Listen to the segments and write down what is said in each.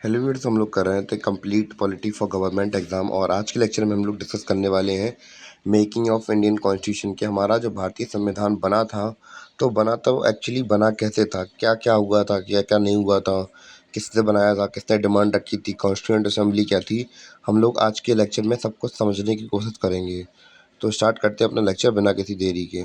Hello viewers, हम लोग कर रहे थे complete polity for government exam और आज के लेक्चर में हम लोग डिस्कस करने वाले हैं मेकिंग ऑफ इंडियन कॉन्स्टिट्यूशन कि हमारा जो भारतीय संविधान बना था तो बना तो एक्चुअली बना कैसे था, क्या क्या हुआ था, क्या क्या नहीं हुआ था, किसने बनाया था, किसने डिमांड रखी थी, कॉन्स्टिट्यूंट असेंबली क्या थी। हम लोग आज के लेक्चर में सब कुछ समझने की कोशिश करेंगे। तो स्टार्ट करते हैं अपना लेक्चर बिना किसी देरी के।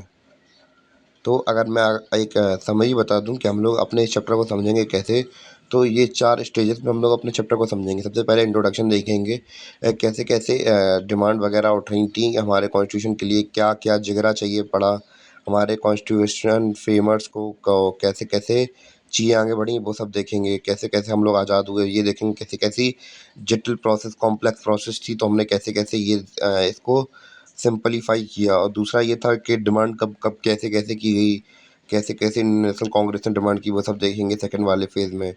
तो अगर मैं एक समरी बता दूं कि हम लोग अपने इस चैप्टर को समझेंगे कैसे, तो ये 4 स्टेजेस में हम लोग अपने चैप्टर को समझेंगे। सबसे पहले इंट्रोडक्शन देखेंगे, कैसे कैसे डिमांड वगैरह उठ रही थी हमारे कॉन्स्टिट्यूशन के लिए, क्या क्या जिगरा चाहिए पड़ा हमारे कॉन्स्टिट्यूशन फ्रेमर्स को कैसे कैसे चीज़ें आगे बढ़ी वो सब देखेंगे। कैसे कैसे हम लोग आज़ाद हुए ये देखेंगे, कैसे कैसी जटिल प्रोसेस कॉम्प्लेक्स प्रोसेस थी तो हमने कैसे कैसे ये इसको सिंपलीफाई किया। और दूसरा ये था कि डिमांड कब कब कैसे कैसे की गई, कैसे कैसे नेशनल कांग्रेस ने डिमांड की, वो सब देखेंगे सेकंड वाले फेज़ में।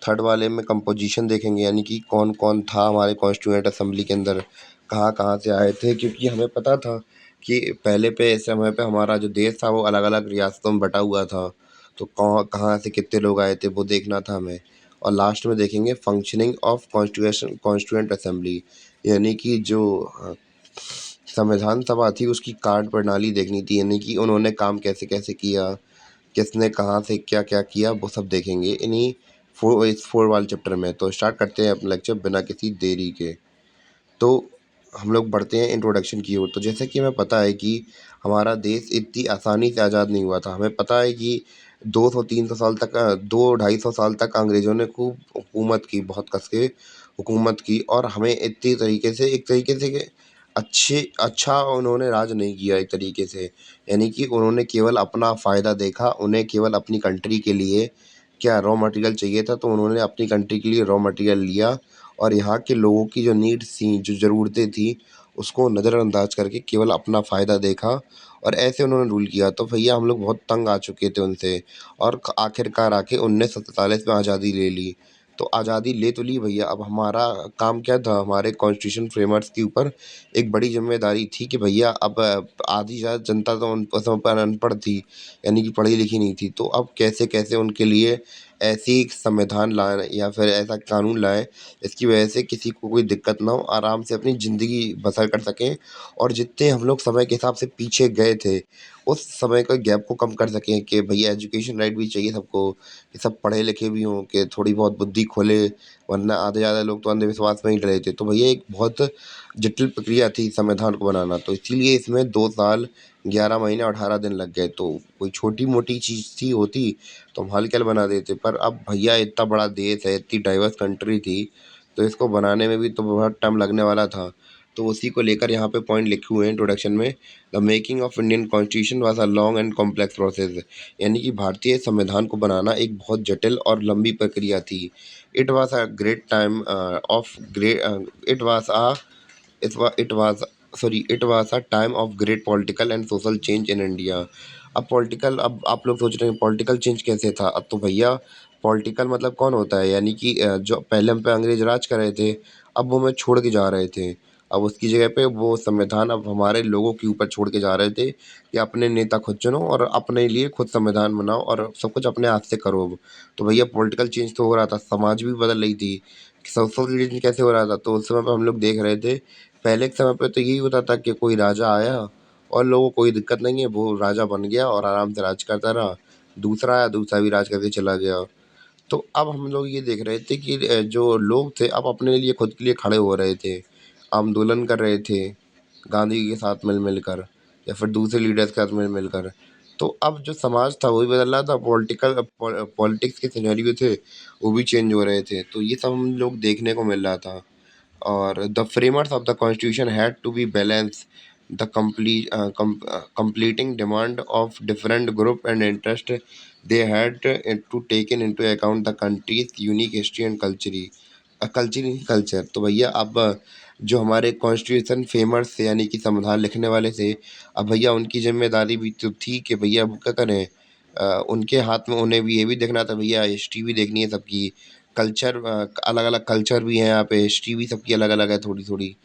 थर्ड वाले में कंपोजिशन देखेंगे, यानी कि कौन कौन था हमारे कॉन्स्टिट्यूएंट असेंबली के अंदर, कहाँ कहाँ से आए थे, क्योंकि हमें पता था कि पहले पे इस समय पे हमारा जो देश था वो अलग अलग रियासतों में बटा हुआ था। तो कहाँ कहाँ से कितने लोग आए थे वो देखना था हमें। और लास्ट में देखेंगे फंक्शनिंग ऑफ कॉन्स्टिट्यूएंट असेंबली, यानी कि जो संविधान सभा थी उसकी कार्य प्रणाली देखनी थी, यानी कि उन्होंने काम कैसे कैसे किया, किसने कहाँ से क्या क्या किया, वो सब देखेंगे इस 4 वाले चैप्टर में। तो स्टार्ट करते हैं अपना लेक्चर बिना किसी देरी के। तो हम लोग बढ़ते हैं इंट्रोडक्शन की ओर। तो जैसे कि हमें पता है कि हमारा देश इतनी आसानी से आज़ाद नहीं हुआ था। हमें पता है कि 200-300 साल तक 200-250 साल तक अंग्रेज़ों ने खूब हुकूमत की, बहुत कस के हुकूमत की, और हमें इतनी तरीके से एक तरीके से कि अच्छा उन्होंने राज नहीं किया एक तरीके से। यानी कि उन्होंने केवल अपना फ़ायदा देखा, उन्हें केवल अपनी कंट्री के लिए क्या रॉ मटेरियल चाहिए था तो उन्होंने अपनी कंट्री के लिए रॉ मटेरियल लिया और यहाँ के लोगों की जो नीड्स थी, जो ज़रूरतें थी, उसको नज़रअंदाज करके केवल अपना फ़ायदा देखा और ऐसे उन्होंने रूल किया। तो भैया हम लोग बहुत तंग आ चुके थे उनसे, और आखिरकार आके 1947 में आज़ादी ले ली। तो आज़ादी ले तो ली भैया, अब हमारा काम क्या था, हमारे कॉन्स्टिट्यूशन फ्रेमर्स के ऊपर एक बड़ी ज़िम्मेदारी थी कि भैया अब आधी ज़्यादा जनता तो उन समय पर अनपढ़ थी, यानी कि पढ़ी लिखी नहीं थी। तो अब कैसे कैसे उनके लिए ऐसी एक संविधान लाएँ या फिर ऐसा कानून लाएँ इसकी वजह से किसी को कोई दिक्कत ना हो, आराम से अपनी ज़िंदगी बसर कर सकें, और जितने हम लोग समय के हिसाब से पीछे गए थे, उस समय के गैप को कम कर सकें कि भैया एजुकेशन राइट भी चाहिए सबको, कि सब पढ़े लिखे भी हों, कि थोड़ी बहुत बुद्धि खोले, वरना आधे ज़्यादा लोग तो अंधविश्वास में ही डरे थे। तो भैया एक बहुत जटिल प्रक्रिया थी संविधान को बनाना, तो इसीलिए इसमें 2 साल 11 महीने और 18 दिन लग गए। तो कोई छोटी-मोटी चीज़ थी होती तो हम हल-कल बना देते, पर अब भैया इतना बड़ा देश है, इतनी डाइवर्स कंट्री थी, तो इसको बनाने में भी तो बहुत टाइम लगने वाला था। तो उसी को लेकर यहाँ पे पॉइंट लिखे हुए हैं इंट्रोडक्शन में। The making of Indian constitution was a long and complex process, यानी कि भारतीय संविधान को बनाना एक बहुत जटिल और लंबी प्रक्रिया थी। It was a great time of great it was a it was it was a time of great political and social change in India. अब आप लोग सोच रहे हैं पॉलिटिकल चेंज कैसे था? अब तो भैया पॉलिटिकल मतलब कौन होता है? यानी कि जो पहले हम पे अंग्रेज राज कर रहे थे, अब वो हमें छोड़ के जा रहे थे। अब उसकी जगह पे वो संविधान अब हमारे लोगों के ऊपर छोड़ के जा रहे थे कि अपने नेता खुद चुनो और अपने लिए खुद संविधान बनाओ और सब कुछ अपने हाथ से करो अब। तो भैया पॉलिटिकल चेंज तो हो रहा था, समाज भी बदल रही थी। सोशल चेंज कैसे हो रहा था? तो उस समय पे हम लोग देख रहे थे, पहले के समय पे तो यही होता था कि कोई राजा आया और लोगों को कोई दिक्कत नहीं है, वो राजा बन गया और आराम से राज करता रहा। दूसरा आया, दूसरा भी राज करके चला गया। तो अब हम लोग ये देख रहे थे कि जो लोग थे अब अपने लिए खुद के लिए खड़े हो रहे थे, आंदोलन कर रहे थे, गांधी जी के साथ मिल मिलकर या फिर दूसरे लीडर्स के साथ मिल मिलकर। तो अब जो समाज था वो भी बदल रहा था, पॉलिटिक्स के सिनेरियो थे वो भी चेंज हो रहे थे। तो ये सब हम लोग देखने को मिल रहा था। और the framers of the constitution had to be balance the completing demand of different group and interest. They had to taken into account the country's unique history and culture. तो भैया अब जो हमारे कॉन्स्टिट्यूशन फेमर्स थे, यानी कि संविधान लिखने वाले थे, अब भैया उनकी जिम्मेदारी भी तो थी कि भैया वो क्या करें, उनके हाथ में उन्हें भी ये भी देखना था भैया, हिस्ट्री भी देखनी है सबकी, कल्चर अलग अलग कल्चर भी हैं यहाँ पे, हिस्ट्री भी सबकी अलग अलग है थोड़ी थोड़ी।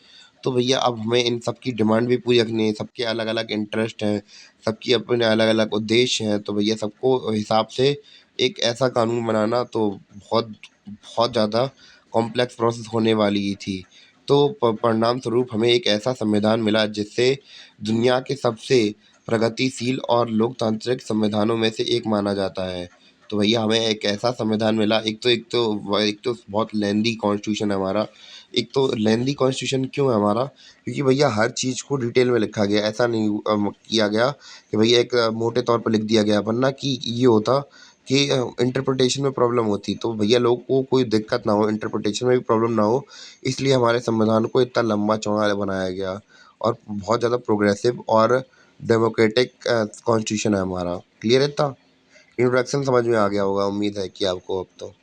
तो भैया अब हमें इन सब की डिमांड भी पूरी रखनी है, सबके अलग अलग इंटरेस्ट हैं, सबकी अपने अलग अलग उद्देश्य हैं। तो भैया सबको हिसाब से एक ऐसा कानून बनाना तो बहुत बहुत ज़्यादा कॉम्प्लेक्स प्रोसेस होने वाली ही थी। तो परिणाम स्वरूप हमें एक ऐसा संविधान मिला जिससे दुनिया के सबसे प्रगतिशील और लोकतांत्रिक संविधानों में से एक माना जाता है। तो भैया हमें एक ऐसा संविधान मिला, एक तो बहुत लेंदी कॉन्स्टिट्यूशन है हमारा। एक तो लेंदी कॉन्स्टिट्यूशन क्यों है हमारा, क्योंकि भैया हर चीज़ को डिटेल में लिखा गया, ऐसा नहीं किया गया कि भैया एक मोटे तौर पर लिख दिया गया, वरना कि ये होता कि इंटरप्रिटेशन में प्रॉब्लम होती, तो भैया लोगों को कोई दिक्कत ना हो, इंटरप्रिटेशन में भी प्रॉब्लम ना हो, इसलिए हमारे संविधान को इतना लंबा चौड़ा बनाया गया। और बहुत ज़्यादा प्रोग्रेसिव और डेमोक्रेटिक कॉन्स्टिट्यूशन है हमारा। क्लियर है इतना? इंट्रोडक्शन समझ में आ गया होगा, उम्मीद है कि आपको। अब तो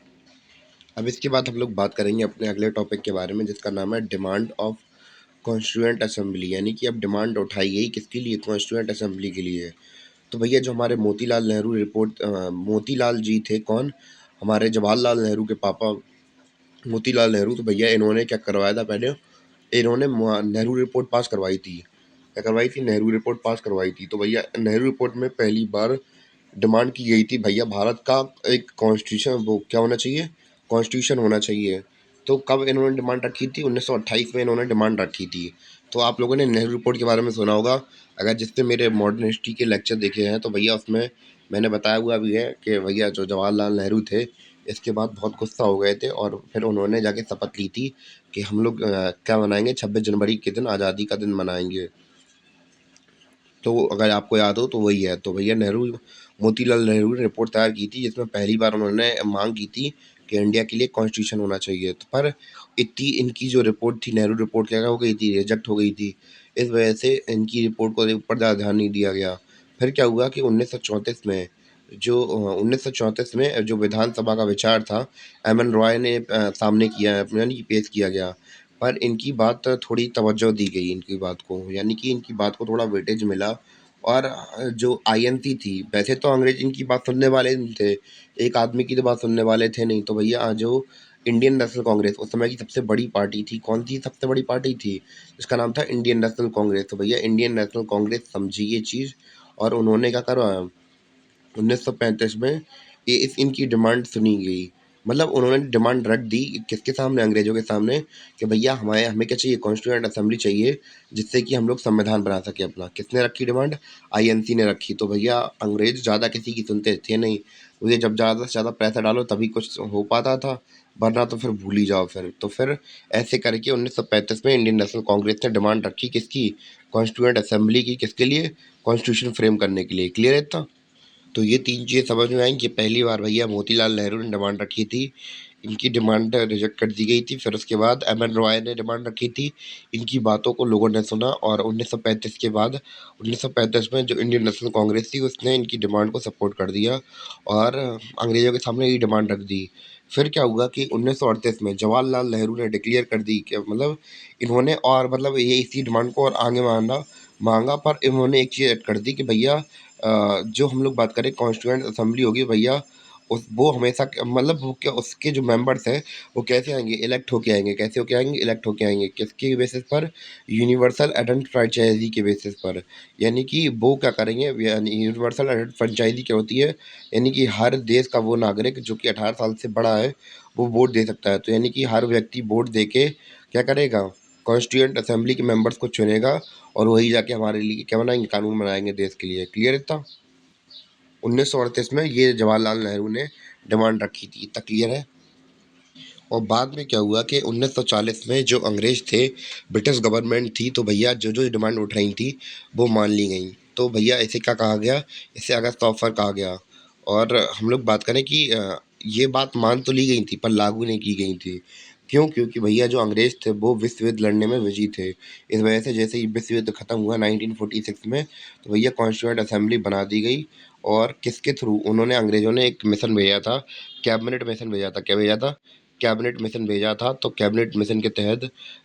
अब इसके बाद हम लोग बात करेंगे अपने अगले टॉपिक के बारे में, जिसका नाम है डिमांड ऑफ कॉन्स्टिट्यूएंट असेंबली। यानी कि अब डिमांड उठाई गई किसके लिए? कॉन्स्टिट्यूएंट असेंबली के लिए। तो भैया जो हमारे मोतीलाल नेहरू रिपोर्ट, मोतीलाल जी थे कौन? हमारे जवाहरलाल नेहरू के पापा मोतीलाल नेहरू। तो भैया इन्होंने क्या करवाया था पहले, इन्होंने नेहरू रिपोर्ट पास करवाई थी। क्या करवाई थी? नेहरू रिपोर्ट पास करवाई थी। तो भैया नेहरू रिपोर्ट में पहली बार डिमांड की गई थी भैया भारत का एक कॉन्स्टिट्यूशन, वो क्या होना चाहिए? कॉन्स्टिट्यूशन होना चाहिए। तो कब इन्होंने डिमांड रखी थी? 1928 में इन्होंने डिमांड रखी थी। तो आप लोगों ने नेहरू रिपोर्ट के बारे में सुना होगा, अगर जिससे मेरे मॉडर्न हिस्ट्री के लेक्चर देखे हैं तो भैया उसमें मैंने बताया हुआ भी है कि भैया जो जवाहरलाल नेहरू थे, इसके बाद बहुत गुस्सा हो गए थे और फिर उन्होंने जाके शपथ ली थी कि हम लोग क्या मनाएंगे, 26 जनवरी के दिन आज़ादी का दिन मनाएंगे। तो अगर आपको याद हो तो वही है। तो भैया मोतीलाल नेहरू ने रिपोर्ट तैयार की थी, जिसमें पहली बार उन्होंने मांग की थी कि इंडिया के लिए कॉन्स्टिट्यूशन होना चाहिए। तो पर इतनी इनकी जो रिपोर्ट थी, नेहरू रिपोर्ट, क्या हो गई थी? रिजेक्ट हो गई थी। इस वजह से इनकी रिपोर्ट को ऊपर ज़्यादा ध्यान नहीं दिया गया। फिर क्या हुआ कि 1934 में जो विधानसभा का विचार था, एम एन रॉय ने सामने किया, यानी कि पेश किया गया। पर इनकी बात थोड़ी तवज्जो दी गई, इनकी बात को, यानी कि इनकी बात को थोड़ा वेटेज मिला। और जो आईएनसी थी, वैसे तो अंग्रेज इनकी बात सुनने वाले नहीं थे, एक आदमी की तो बात सुनने वाले थे नहीं। तो भैया जो इंडियन नेशनल कांग्रेस उस समय की सबसे बड़ी पार्टी थी, कौन सी सबसे बड़ी पार्टी थी? इसका नाम था इंडियन नेशनल कांग्रेस। तो भैया इंडियन नेशनल कांग्रेस समझी ये चीज़, और उन्होंने क्या करा, 1935 में इनकी डिमांड सुनी गई। मतलब उन्होंने डिमांड रख दी किसके सामने? अंग्रेजों के सामने, कि भैया हमें क्या चाहिए? कॉन्स्टिट्यूएंट असेंबली चाहिए, जिससे कि हम लोग संविधान बना सके अपना। किसने रखी डिमांड? आईएनसी ने रखी। तो भैया अंग्रेज ज़्यादा किसी की सुनते थे नहीं, मुझे जब ज़्यादा से ज़्यादा पैसा डालो तभी कुछ हो पाता था, वरना तो फिर भूल ही जाओ फिर। तो फिर ऐसे करके 1935 में इंडियन नेशनल कांग्रेस ने डिमांड रखी किसकी? कॉन्स्टिट्यूएंट असेंबली की। किसके लिए? कॉन्स्टिट्यूशन फ्रेम करने के लिए। क्लियर है इतना? तो ये तीन चीज़ें समझ में आएँ कि पहली बार भैया मोतीलाल नेहरू ने डिमांड रखी थी, इनकी डिमांड रिजेक्ट कर दी गई थी। फिर उसके बाद एम एन रॉय ने डिमांड रखी थी, इनकी बातों को लोगों ने सुना, और 1935 के बाद 1935 में जो इंडियन नेशनल कांग्रेस थी उसने इनकी डिमांड को सपोर्ट कर दिया और अंग्रेज़ों के सामने ये डिमांड रख दी। फिर क्या हुआ कि 1938 में जवाहरलाल नेहरू ने डिक्लेयर कर दी कि मतलब इन्होंने, और मतलब ये इसी डिमांड को और आगे मांगा, पर इन्होंने एक चीज़ ऐड कर दी कि भैया जो हम लोग बात करें कॉन्स्टिट्यूएंट असेंबली होगी भैया, उस वो हमेशा मतलब वो क्या, उसके जो मेंबर्स हैं वो कैसे आएंगे? इलेक्ट होके आएंगे। कैसे होके आएंगे? इलेक्ट होके आएंगे। किसके बेसिस पर? यूनिवर्सल एडेंट फ्रेंचाइजी के बेसिस पर। यानी कि वो क्या करेंगे? यूनिवर्सल एडेंट फ्रेंचाइजी क्या होती है? यानी कि हर देश का वो नागरिक जो कि 18 साल से बड़ा है वो वोट दे सकता है। तो यानी कि हर व्यक्ति वोट दे के क्या करेगा? कॉन्स्टिट्यूएंट असेंबली के मेंबर्स को चुनेगा, और वही जाके हमारे लिए क्या बनाएंगे? कानून बनाएंगे देश के लिए। क्लियर इतना? 1938 में ये जवाहरलाल नेहरू ने डिमांड रखी थी। इतना क्लियर है? और बाद में क्या हुआ कि 1940 में जो अंग्रेज थे, ब्रिटिश गवर्नमेंट थी, तो भैया जो जो डिमांड उठ रही थी वो मान ली गई। तो भैया इसे क्या कहा गया? इसे अगस्त ऑफर कहा गया। और हम लोग बात करें कि ये बात मान तो ली गई थी पर लागू नहीं की गई थी। क्यों? क्योंकि भैया जो अंग्रेज थे वो विश्व युद्ध लड़ने में बिजी थे। इस वजह से जैसे ही विश्व युद्ध खत्म हुआ 1946 में, तो भैया कॉन्स्टिट्यूएंट असेंबली बना दी गई। और किसके थ्रू? उन्होंने, अंग्रेजों ने एक मिशन भेजा था, कैबिनेट मिशन भेजा था। क्या भेजा था? कैबिनेट मिशन भेजा था। तो कैबिनेट मिशन के तहत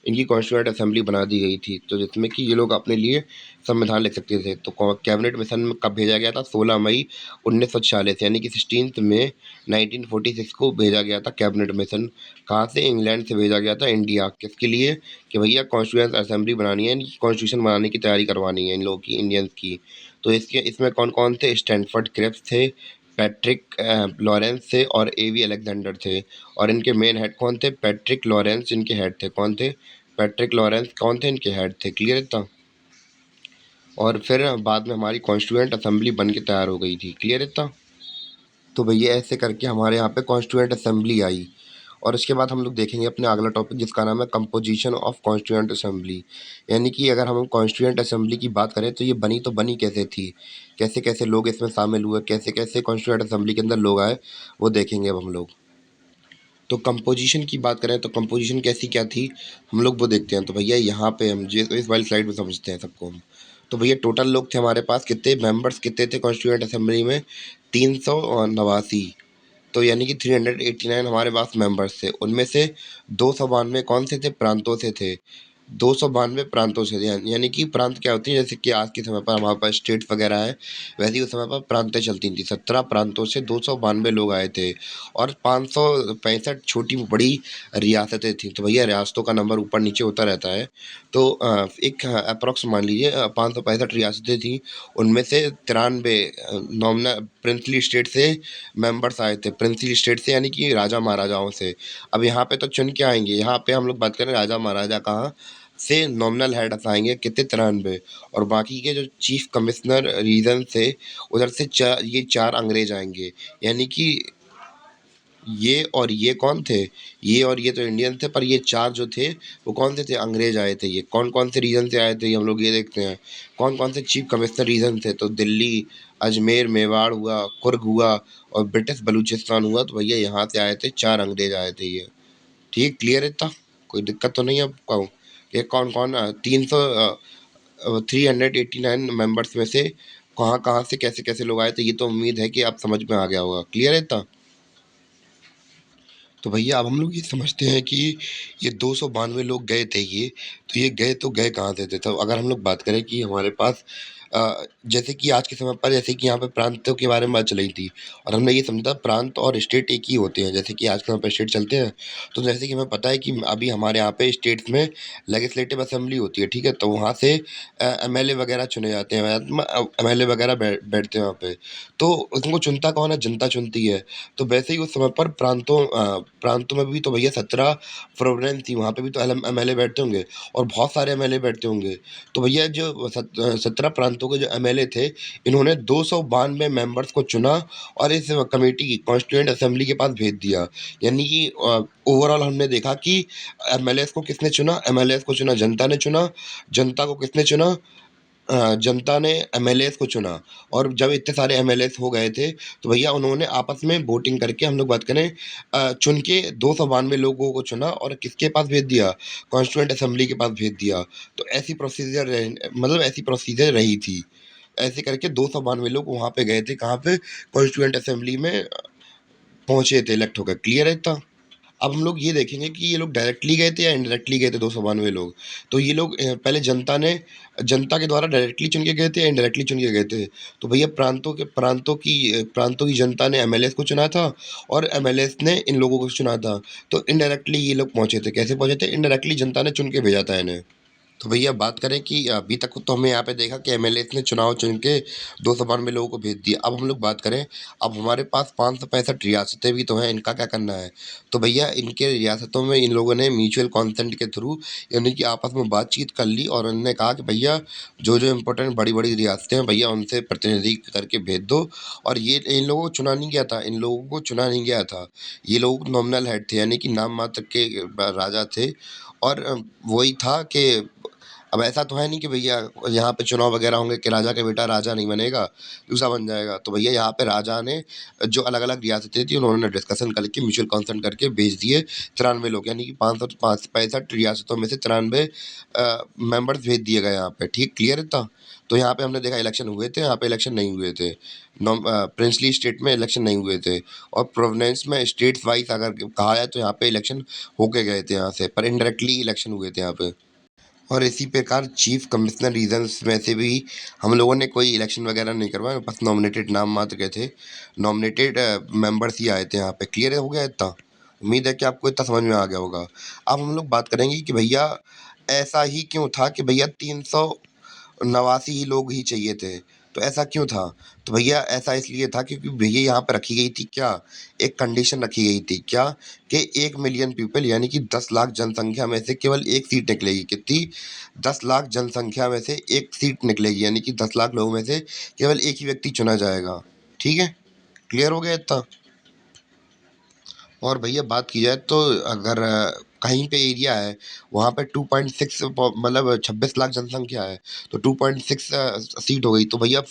इनकी कॉन्स्टिट्यूएंट असेंबली बना दी गई थी, तो जिसमें कि ये लोग अपने लिए संविधान लिख सकते थे। तो कैबिनेट मिशन में कब भेजा गया था? 16 मई 1946, यानी कि 16 मई 1946 को भेजा गया था कैबिनेट मिशन। कहाँ से? इंग्लैंड से भेजा गया था इंडिया। किसके लिए? कि भैया कॉन्स्टिट्यूएंट असेंबली बनानी है, कॉन्स्टिट्यूशन बनाने की तैयारी करवानी है इन लोगों की, इंडियंस की। तो इसमें कौन कौन थे? स्टैनफोर्ड क्रिप्स थे, पैट्रिक लॉरेंस थे और एवी अलेक्जेंडर थे, और इनके मेन हेड कौन थे? पैट्रिक लॉरेंस इनके हेड थे। कौन थे? पैट्रिक लॉरेंस कौन थे? इनके हेड थे। क्लियर है इतना? और फिर बाद में हमारी कॉन्स्टिट्यूएंट असेंबली बन के तैयार हो गई थी। क्लियर है इतना? तो भैया ऐसे करके हमारे यहाँ पे कॉन्स्टिट्यूएंट असेंबली आई। और इसके बाद हम लोग देखेंगे अपने अगला टॉपिक, जिसका नाम है कंपोजिशन ऑफ कॉन्स्टिट्यूएंट असेंबली। यानी कि अगर हम कॉन्स्टिट्यूएंट असेंबली की बात करें तो ये बनी तो बनी कैसे थी, कैसे कैसे लोग इसमें शामिल हुए, कैसे कैसे कॉन्स्टिट्यूएंट असेंबली के अंदर लोग आए, वो देखेंगे अब हम लोग। तो कंपोजिशन की बात करें तो कंपोजिशन कैसी क्या थी, हम लोग वो देखते हैं। तो भैया यहाँ पे हम इस वाली स्लाइड में समझते हैं सबको हम। तो भैया टोटल लोग थे हमारे पास, कितने मेंबर्स कितने थे कॉन्स्टिट्यूएंट असेंबली में? 389। तो यानी कि 389 हमारे पास मेंबर्स थे। उनमें से 292 कौन से थे? प्रांतों से थे। 292 प्रांतों से थे। यानी कि प्रांत क्या होती है? जैसे कि आज के समय पर हमारे पास स्टेट्स वगैरह है, वैसे ही उस समय पर प्रांतें चलती थी। 17 प्रांतों से 292 लोग आए थे, और 565 छोटी बड़ी रियासतें थीं। तो भैया रियासतों का नंबर ऊपर नीचे होता रहता है। तो एक अप्रॉक्स मान लीजिए 565 रियासतें थीं। उनमें से 93 नॉमिनल प्रिंसली स्टेट से मेंबर्स आए थे। प्रिंसली स्टेट से यानी कि राजा महाराजाओं से। अब यहाँ पे तो चुन के आएंगे, यहाँ पे हम लोग बात करें राजा महाराजा कहाँ से नॉमिनल हेड आएंगे, कितने? 93। और बाकी के जो चीफ कमिश्नर रीजन से, उधर से ये 4 अंग्रेज आएंगे। यानी कि ये और ये कौन थे? ये और ये तो इंडियन थे, पर ये 4 जो थे वो कौन से थे? अंग्रेज आए थे। ये कौन कौन से रीजन से आए थे, ये हम लोग ये देखते हैं। कौन कौन से चीफ कमिश्नर रीजन थे? तो दिल्ली, अजमेर, मेवाड़ हुआ, कुर्ग हुआ, और ब्रिटिश बलूचिस्तान हुआ। तो भैया यहाँ से आए थे 4 अंग्रेज आए थे ये। ठीक, क्लियर है इतना? कोई दिक्कत तो नहीं है आपको? ये कौन कौन 389 मेंबर्स में से कहाँ कहाँ से कैसे कैसे लोग आए थे, ये तो उम्मीद है कि आप समझ में आ गया होगा। क्लियर है इतना? तो भैया अब हम लोग ये समझते हैं कि ये 292 लोग गए थे ये, तो ये गए तो गए कहाँ से थे? तो अगर हम लोग बात करें कि हमारे पास जैसे कि आज के समय पर, जैसे कि यहाँ पे प्रांतों के बारे में बात चली थी, और हमने ये समझा प्रांत और स्टेट एक ही होते हैं। जैसे कि आज के समय पर स्टेट चलते हैं, तो जैसे कि हमें पता है कि अभी हमारे यहाँ पे स्टेट्स में लेजिस्लेटिव असेंबली होती है, ठीक है? तो वहाँ से एमएलए वगैरह चुने जाते हैं, एमएलए वगैरह बैठते हैं वहाँ पे। तो उनको चुनता कौन है? जनता चुनती है। तो वैसे ही उस समय पर प्रांतों में भी तो भैया 17 प्रोविडेंस थी, वहाँ पे भी तो एमएलए बैठते होंगे, और बहुत सारे एमएलए बैठते होंगे। तो भैया जो 17 प्रांतों के जो एमएलए थे, इन्होंने 292 मेंबर्स को चुना और इस कमेटी की कॉन्स्टिट्यूएंट असेंबली के पास भेज दिया। यानी कि ओवरऑल हमने देखा कि एमएलए को किसने चुना? एमएलए को चुना जनता ने चुना। जनता को किसने चुना? जनता ने एमएलएस को चुना। और जब इतने सारे एमएलएस हो गए थे, तो भैया उन्होंने आपस में वोटिंग करके, हम लोग बात करें चुन के 292 लोगों को चुना और किसके पास भेज दिया? कॉन्स्टिट्यूएंट असेंबली के पास भेज दिया। तो ऐसी प्रोसीजर मतलब ऐसी प्रोसीजर रही थी। ऐसे करके 292 लोग वहाँ पे गए थे, कहाँ पे? कॉन्स्टिट्यूएंट असेंबली में पहुंचे थे इलेक्ट होकर। क्लियर है इतना? अब हम लोग ये देखेंगे कि ये लोग डायरेक्टली गए थे या इनडायरेक्टली गए थे 292 लोग। तो ये लोग पहले जनता के द्वारा डायरेक्टली चुन के गए थे या इनडायरेक्टली चुन के गए थे? तो भैया प्रांतों की जनता ने एमएलएस को चुना था, और एमएलएस ने इन लोगों को चुना था। तो इनडायरेक्टली ये लोग पहुंचे थे। कैसे पहुंचे थे? इनडायरेक्टली जनता ने चुन के भेजा था इन्हें। तो भैया बात करें कि अभी तक तो हमने यहाँ पे देखा कि एमएलए ने चुनाव चुन के 292 लोगों को भेज दिया। अब हम लोग बात करें, अब हमारे पास 565 रियासतें भी तो हैं, इनका क्या करना है? तो भैया इनके रियासतों में इन लोगों ने म्यूचुअल कॉन्सेंट के थ्रू, यानी कि आपस में बातचीत कर ली, और उन्होंने कहा कि भैया जो जो इम्पोर्टेंट बड़ी बड़ी रियासतें हैं, भैया उनसे प्रतिनिधि करके भेज दो। और ये इन लोगों को चुना नहीं गया था, इन लोगों को चुना नहीं गया था। ये लोग नॉमिनल हेड थे, यानी कि नाम मात्र के राजा थे। और वही था कि अब ऐसा तो है नहीं कि भैया यहाँ पे चुनाव वगैरह होंगे कि राजा का बेटा राजा नहीं बनेगा, दूसरा बन जाएगा। तो भैया यहाँ पे राजा ने जो अलग अलग रियासतें थी, उन्होंने डिस्कशन करके म्यूचुअल कंसेंट करके भेज दिए 93 लोग। यानी कि 565 रियासतों में से 93 मेंबर्स भेज दिए गए यहाँ पे। ठीक, क्लियर है था? तो यहाँ पे हमने देखा इलेक्शन हुए थे, यहाँ पे इलेक्शन नहीं हुए थे। प्रिंसली स्टेट में इलेक्शन नहीं हुए थे, और प्रोविडेंस में स्टेट्स वाइज अगर कहा जाए तो यहाँ पे इलेक्शन होके गए थे यहाँ से, पर इनडायरेक्टली इलेक्शन हुए थे यहाँ पे। और इसी प्रकार चीफ कमिश्नर रीजन्स में से भी हम लोगों ने कोई इलेक्शन वगैरह नहीं करवाया, बस नॉमिनेटेड नाम मात्र के थे। नॉमिनेटेड मेंबर्स ही आए थे यहाँ पे। क्लियर हो गया इतना? उम्मीद है कि आपको इतना समझ में आ गया होगा। अब हम लोग बात करेंगे कि भैया ऐसा ही क्यों था कि भैया 389 ही लोग ही चाहिए थे। तो ऐसा क्यों था? तो भैया ऐसा इसलिए था क्योंकि भैया यहाँ पे रखी गई थी क्या, एक कंडीशन रखी गई थी क्या, कि 1 मिलियन पीपल यानी कि 10 लाख जनसंख्या में से केवल एक सीट निकलेगी। कितनी? 10 लाख जनसंख्या में से एक सीट निकलेगी, यानी कि 10 लाख लोगों में से केवल एक ही व्यक्ति चुना जाएगा। ठीक है, क्लियर हो गया इतना? और भैया बात की जाए तो अगर कहीं पे एरिया है वहाँ पे 2.6 मतलब 26 लाख जनसंख्या है, तो 2.6 सीट हो गई। तो भैया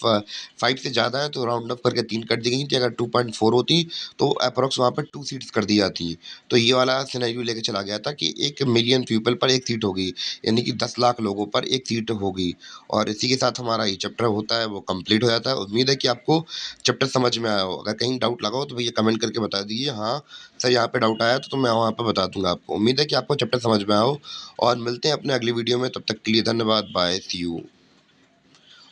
5 से ज़्यादा है तो राउंड अप करके 3 कर दी गई थी। अगर 2.4 होती तो अप्रोक्स वहाँ पे 2 सीट्स कर दी जाती। तो ये वाला सिनेरियो लेके चला गया था कि 1 मिलियन पीपल पर एक सीट होगी, यानी कि 10 लाख लोगों पर एक सीट होगी। और इसी के साथ हमारा ये चैप्टर होता है वो कंप्लीट हो जाता है। उम्मीद है कि आपको चैप्टर समझ में आया हो। अगर कहीं डाउट लगा हो तो भैया कमेंट करके बता दीजिए, हाँ सर यहाँ पे डाउट आया तो मैं वहाँ पे बता दूंगा आपको। उम्मीद है कि आपको चैप्टर समझ में आया हो, और मिलते हैं अपने अगली वीडियो में। तब तक के लिए धन्यवाद, बाय, सी यू।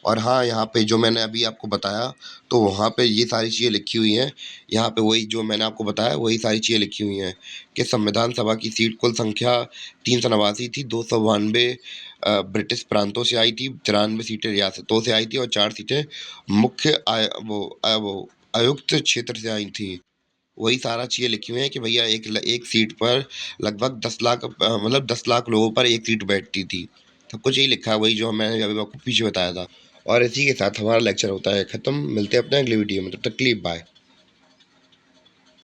और हाँ, यहाँ पे जो मैंने अभी आपको बताया तो वहाँ पे ये सारी चीज़ें लिखी हुई हैं। यहाँ पे वही जो मैंने आपको बताया वही सारी चीज़ें लिखी हुई हैं कि संविधान सभा की सीट कुल संख्या 389 थी, 292 ब्रिटिश प्रांतों से आई थी, 93 सीटें रियासतों से आई थी और 4 सीटें मुख्य वो आयुक्त क्षेत्र से आई थी। वही सारा चीज़ें लिखी हुई हैं कि भैया एक सीट पर लगभग 10 लाख मतलब 10 लाख लोगों पर एक सीट बैठती थी। सब कुछ यही लिखा है, वही जो मैंने अभी आपको पीछे बताया था। और इसी के साथ हमारा लेक्चर होता है ख़त्म। मिलते हैं अपने अगली वीडियो में, तब तक के लिए बाय।